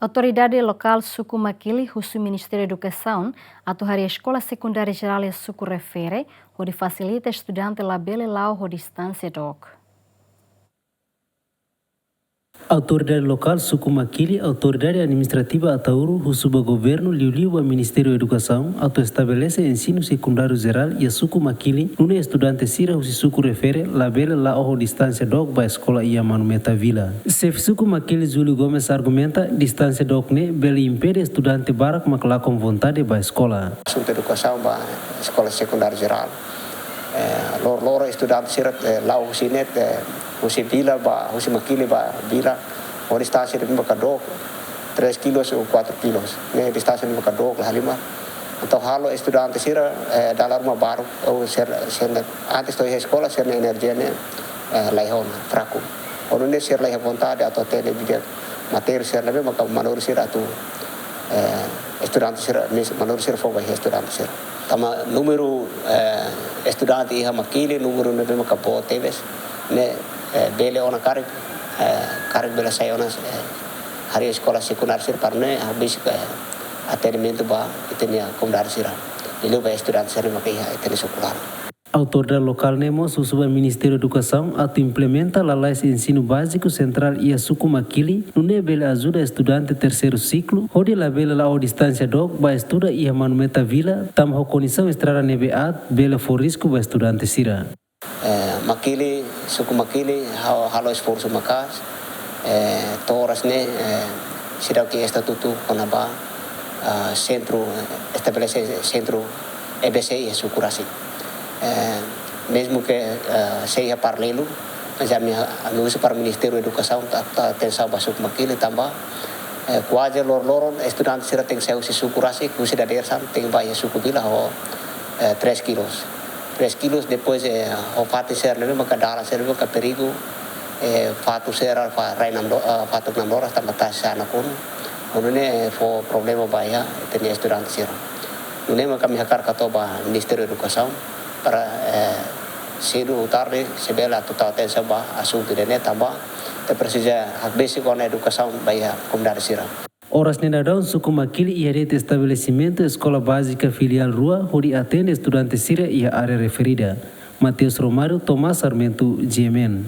Autoridade local Suku Makili, Husu Ministério da Educação, atuaria a Escola Secundária Geral e Suku refere, onde facilita estudante labele lá o distância doc. Autoridade local Suku Makili, autoridade administrativa Atauru, Husuba governo, liu ao Ministério da Educação, auto-estabelece ensino secundário geral e a Suku Makili, nune estudante sira Husi Suku refere, labele lá o distância doc ba escola ia manumeta vila. Chef Suku Makili Júlio Gomes argumenta, distância doc ne, bele impede estudante barak makla com vontade ba escola. Assunto educação ba escola secundária geral. Loro estudante sira lá o sinet Husi bila ba, Husi Makili ba bila, o distância de Macadó, 3 quilos ou 4 quilos, né, distância de Macadó, halima. Então, halo estudante sira dalam rumah baru, ou ser antes da escola ser na energia né, laihon fraco. Ou não ser laihon vontade atau tele dia materi ser lebih maka manur sira tu estudante sira manur sira fogo estudante sira. Tama número estudante iha Makili, número lebih maka po teves, né. Bele ona karik bela saya ona hari escola secundária sir parne habis atendimento ba itenia secundária sir ele vai estudar ser makia itenia sekolah. Autoridade local nemo susua Ministério da Educação atu implementa a lei ensino básico central e a Suku Makili nune bele ajuda estudante terceiro ciclo onde la bele la distância dog ba estuda e a manumeta vila tam ho condição estrada nebe bele for risco ba estudante sira. Makili, Suku Makili, halo esforço makas, toras ne, sira que estatuto konaba, centro, estabelece centro EBC e Sukurasi. Mesmo que seja paralelo, já me anuncia para o Ministério da Educação, atenção para Suku Makili também, quase loro estudantes sira tem seu Sukurasi, que se dá dersan, tem vai Suku Bila, 3 quilos. 3 quilos depois o fato ser lebih maka darah ser lebih maka perigo fato ser alfa rainam fato 6 horas tambah tas sana pun unune fo problema bahaya tenia estudante sira une maka mihakar katoba Ministério da Educação para cedo ou tarde se bela total atenção ba assunto de neta ba te precisa hak basic na educação bahaya comunidade sira. Horas nenadão Suku Makili e rede estabelecimento escola básica filial Rua onde atende estudantes sira e a área referida. Mateus Romário, Tomás Sarmento, GMN.